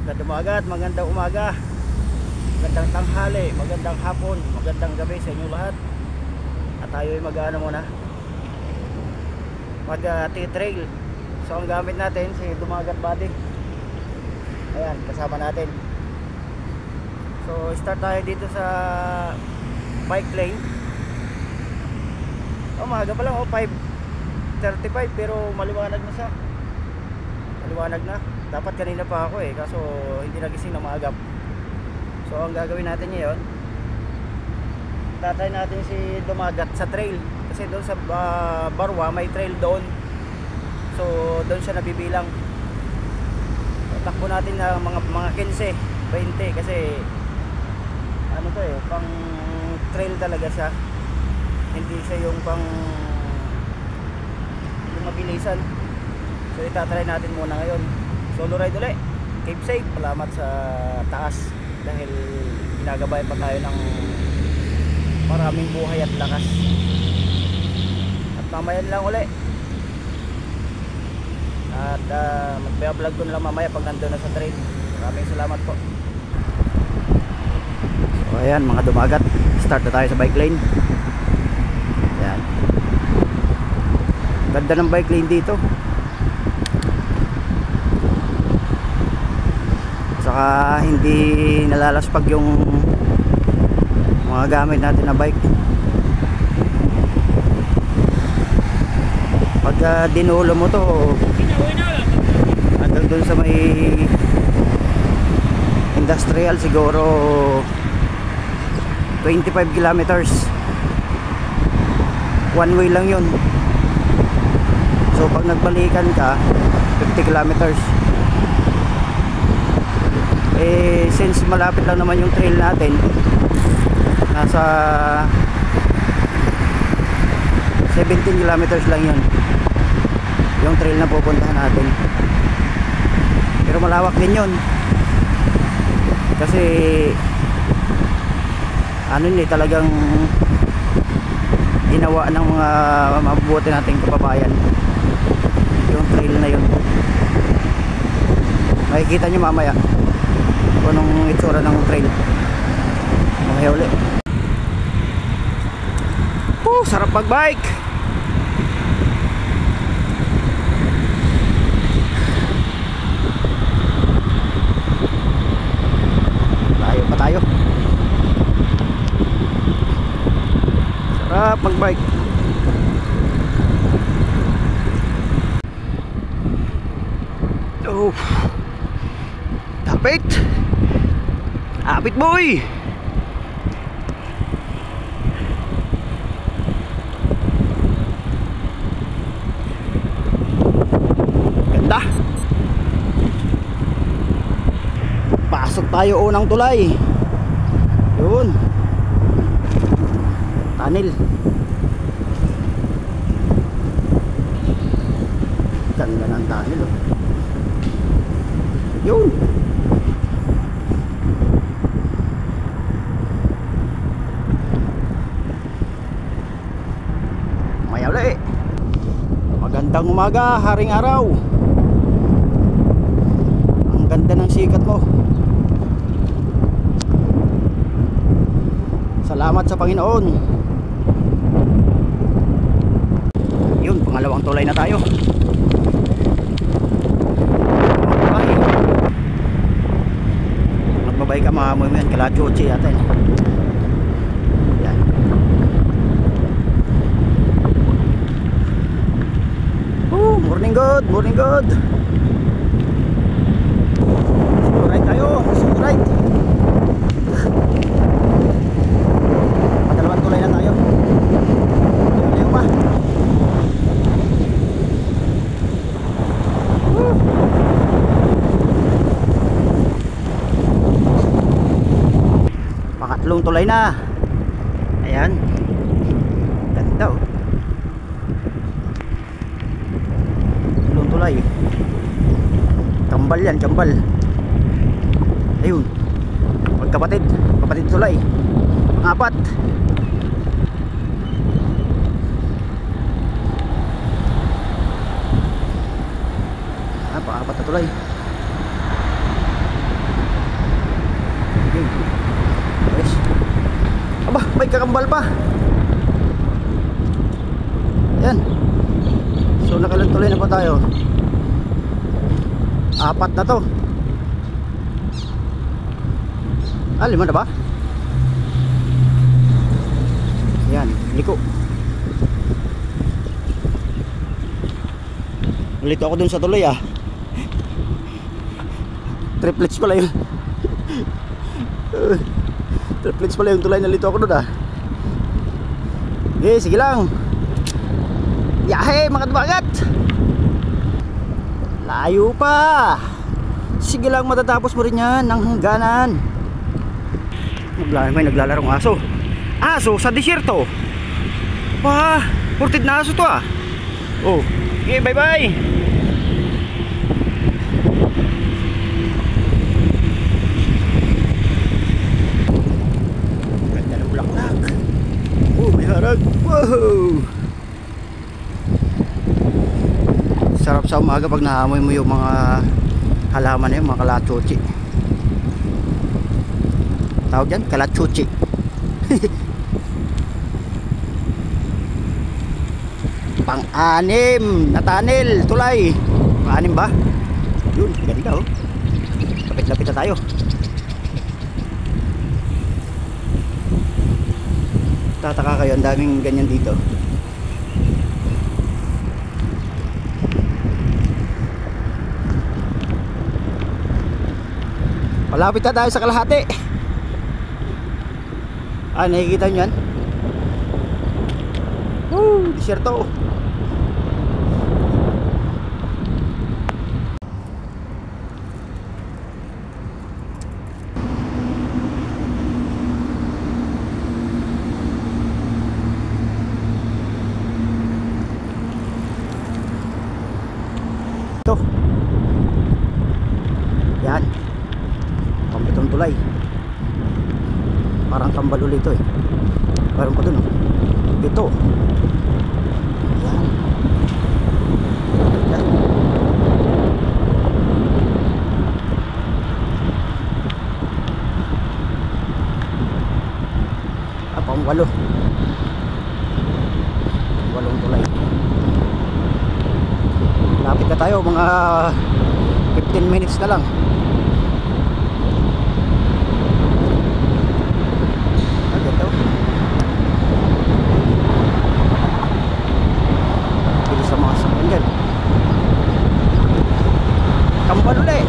Magandang umaga at magandang umaga, magandang tanghali, magandang hapon, magandang gabi sa inyo lahat. At tayo ay mag-ano muna, mag-trail. So ang gamit natin si Dumagat Body. Ayan, kasama natin. So start tayo dito sa bike lane. Umaga pa lang, 5:35, pero maliwanag na siya. Maliwanag na. Dapat kanina pa ako kaso hindi nagising na maagap. So ang gagawin natin ngayon, tatry natin si Dumagat sa trail. Kasi doon sa Barwa may trail doon. So doon siya nabibilang. So, takbo natin na mga 15, 20 kasi ano to pang trail talaga siya. Hindi siya yung pang yung mabilisan. So itatry natin muna ngayon. Solo ride ulit. Keep safe. Salamat sa taas dahil ginagabay pa tayo ng maraming buhay at lakas. At mamaya lang ulit. At magpa-vlog ko na lang mamaya pag nandun na sa trail. Maraming salamat po. So ayan mga Dumagat, start na tayo sa bike lane. Ayan. Ganda ng bike lane dito. Saka hindi nalalaspag yung mga gamit natin na bike. Pag dinulo mo to hanggang dun sa may industrial, siguro 25 kilometers one way lang yun. So pag nagbalikan ka 50 kilometers. Since malapit lang naman yung trail natin, nasa 17 kilometers lang yun yung trail na pupuntahan natin. Pero malawak din yun kasi ano talagang ginawa ng mga mabubuti nating kababayan yung trail na yun. Makikita nyo mamaya kung anong itsura ng trail. Mamaya ulit. Sarap mag bike. Layo pa tayo. Sarap mag bike. Tapit. Apit boy. Ganda. Pasok tayo unang tulay. Yun. Tunnel. Ganda ng tunnel Yun. Magandang umaga, haring araw. Ang ganda ng sikat mo. Salamat sa Panginoon. Yun, pangalawang tulay na tayo. Nagbabay ka mga mo yan, kalachoche yata yan. Morning good, morning good. Solo ride tayo, solo ride. Padalawang tulay na tayo. Layo pa. Pangatlong tulay na. Ayan. Ganda tulay. Kambal yan, kambal. Ayun. Magkapatid, kapatid tulay. Pangapat. Pangapat na tulay. kakambal pa. Yan. So nakailan tuloy na po tayo? 4 na to. 5 na ba? Yan, liko. Ulit ako dun sa tuloy ah. Triplets pala yun. Triplets pala yung tulay, nalito ako dun ah. Okay, sige lang. Yahe mga dumagat. Layo pa. Sige lang, matatapos mo rin yan ng hangganan. May naglalarong aso. Aso sa disyerto. Wah, ported na aso to ah. Oh, okay, bye bye. Ganda ng bulaklak. Oh, may harag. Wow. Sarap sa umaga pag naamoy mo yung mga halaman na yun, mga kalachuchi. Tawag dyan, kalachuchi. Pang-anim na tunnel, tulay. Pang-anim ba? Yun, ganda oh. Lapit-lapit na tayo. Tataka kayo, ang daming ganyan dito. Malapit na tayo sa kalahati. Ah, nakikita nyo yan? Woo, disyerto. Ito. Yan. Itong tulay parang kambal ulit ito eh. Parang pa dun oh. Ito. Yan. Yan. Pang-walo. Walong tulay. Lapit na tayo, mga 15 minutes na lang. Kambal ulit.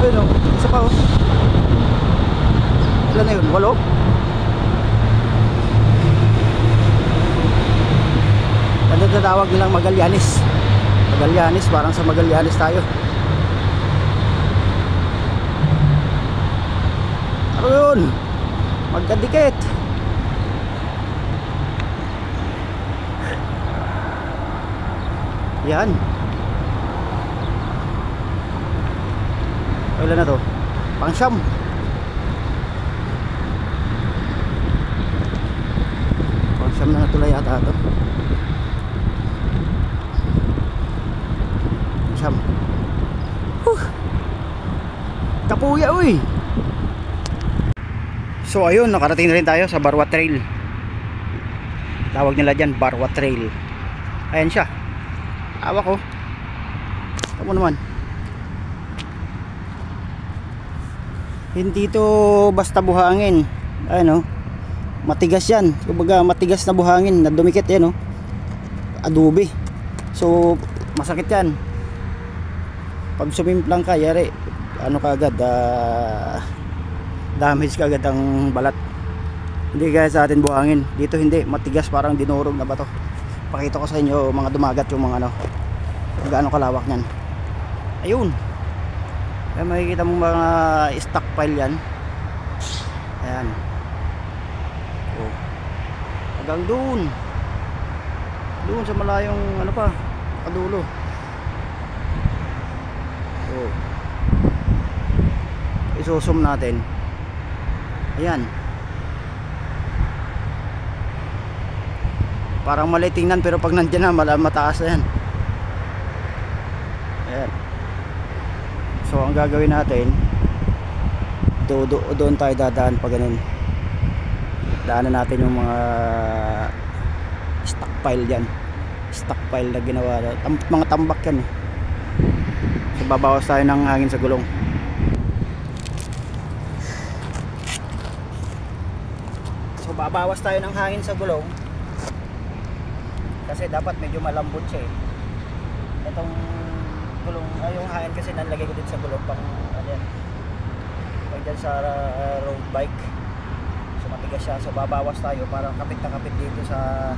Ayun o, isa pa o. Ilan na yun? 8? Ganda na tawag nilang Magallanes. Magallanes, parang sa Magallanes tayo. Ano yun? Magkadikit. Yan. Ilan na to? Pang-siyam. Pang-siyam na natulay yata ito. Pang-siyam. Kapuya uy. So ayun, nakarating na rin tayo sa Barwa Trail. Tawag nila dyan, Barwa Trail. Ayan siya. Awa ko. Tama naman. Hindi to basta buhangin. Ano? Matigas yan. Kumbaga matigas na buhangin na dumikit yan, no? Adobe. So masakit yan. Pag sumimplang ka, yari ano ka agad, damage ka agad ang balat. Hindi kaya sa atin buhangin. Dito hindi, matigas, parang dinurog na bato. Pakita ko sa inyo mga dumagat yung mga ano, gaano kalawak niyan. Ayun. Kaya makikita mo mga stockpile yan. Ayan. Oh. Hanggang doon. Doon sa malayong ano pa, kadulo. Oh. Isusum natin. Ayan. Parang mali tingnan pero pag nandiyan na mataas na yan. Ayan. So ang gagawin natin, doon tayo dadaan pag ganun. Daanan natin yung mga stockpile dyan. Stockpile na ginawa. Mga tambak yan eh. So babawas tayo ng hangin sa gulong. So babawas tayo ng hangin sa gulong. Kasi dapat medyo malambot siya eh. Itong gulong, yung hangin kasi nalagay ko din sa gulong pang ano yan, pag dyan sa road bike. So matigas siya. So babawas tayo para kapit na kapit dito sa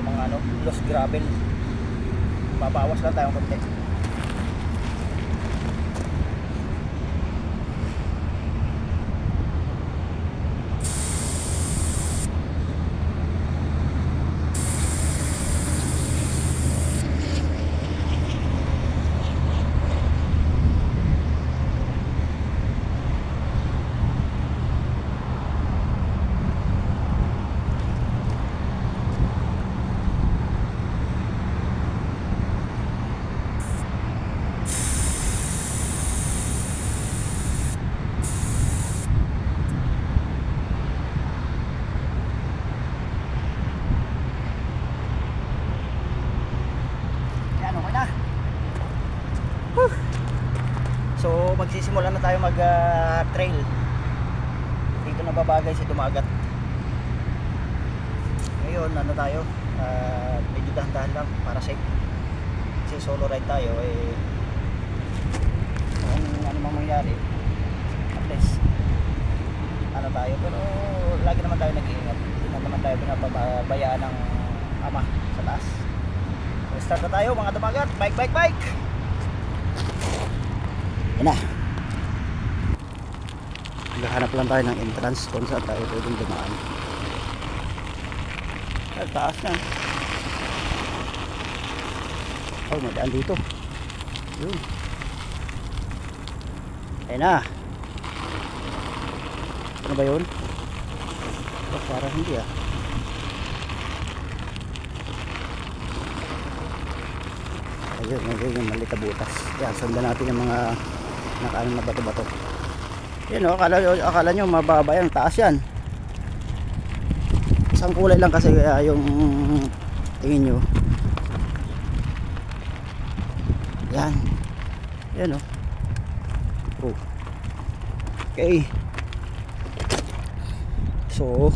mga ano, loose gravel. Babawas lang tayo konti. So magsisimula na tayo mag trail. Dito na babagay si Dumagat. Ngayon ano tayo, medyo dahan-dahan lang para safe. Kasi solo ride tayo eh, kung ano mang mangyari at least ano tayo, pero lagi naman tayo nag-iingat. Hindi naman tayo pinapabayaan ng ama sa taas. So start na tayo mga Dumagat. Bike. Yan na. Naghahanap lang tayo ng entrance kung saan tayo pwedeng dumaan. Ay, taas na. Oh, madaan dito. Yun. Ayan na. Ano ba yun? Oh, parang hindi ah. Ayun yung malita butas. Yan, sundan natin yung mga nakaano na bato-bato. Yan o, akala nyo mababa yan, taas yan. Isang kulay lang kasi yung tingin nyo. Yan. Yan o. Oh. Okay. So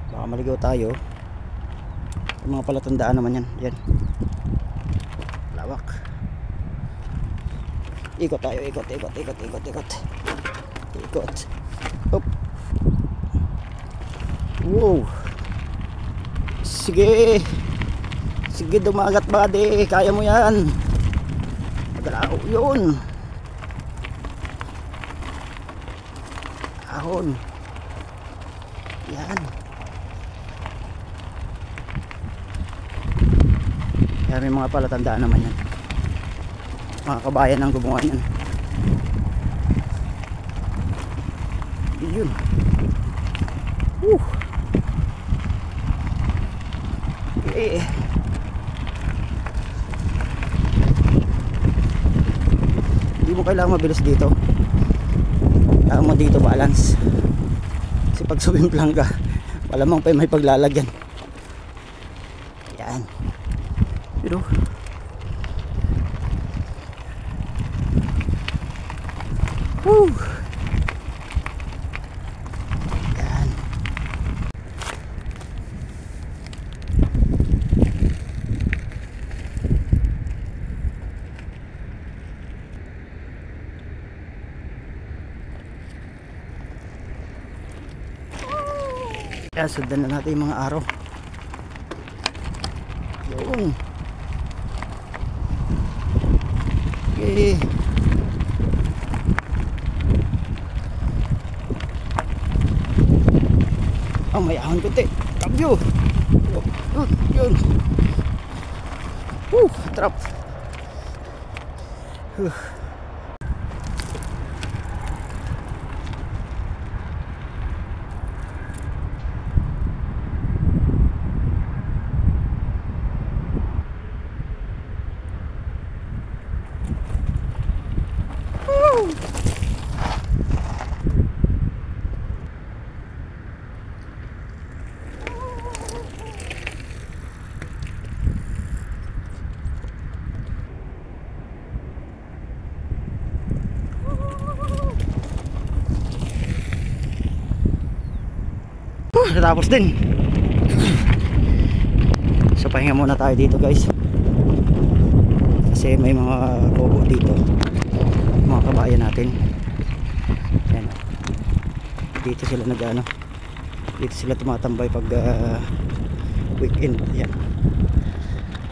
baka maligaw tayo. Yung mga palatandaan naman yan. Yan. Lawak. Ikot tayo, ikot. Hop. Wow. Sige Dumagat buddy, kaya mo yan. Magalaw yun. Ahon. Yan. Yan, may mga palatandaan naman yan. Mga kabayan ang gumawa yan. Yun. Hindi mo kailangan mabilis dito. Kailangan mo dito balance. Kasi pag sumimplang ka, malamang pa may paglalagyan. Yan. Pero woo. Yan. Yan, sundan na natin yung mga araw. Yun. Okay. Oh, may ahon kunti. Kabyo. Yun. Trap. Natapos din. So pahinga muna tayo dito guys, kasi may mga kubo dito, mga kabayan natin. Yan. Dito sila nag-ano, dito sila tumatambay pag weekend. Yan.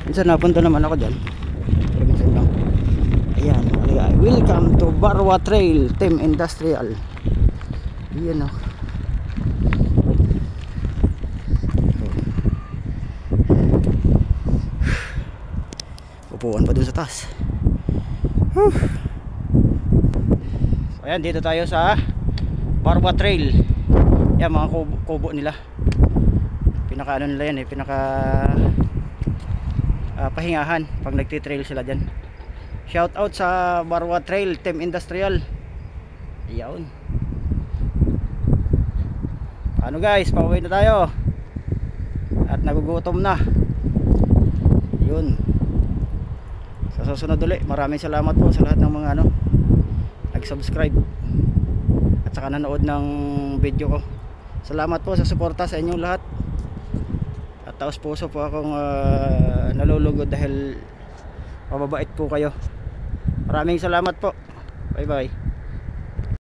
Minsan napunta naman ako dyan, pero minsan lang. Ayan, welcome to Barwa Trail Team Industrial. Yan o. Upuan pa dun sa taas. So, ayan, dito tayo sa Barwa Trail. Yan, mga kubo nila. Pinaka ano nila yan pinaka pahingahan pag nagtitrail sila dyan. Shout out sa Barwa Trail Team Industrial. Iyaon. Ano guys, pauwi na tayo at nagugutom na. Yun. Sa susunod ulit, maraming salamat po sa lahat ng mga nag-subscribe at saka nanood ng video ko. Salamat po sa suporta sa inyong lahat. At taos puso po akong nalulugod dahil mababait po kayo. Maraming salamat po. Bye bye.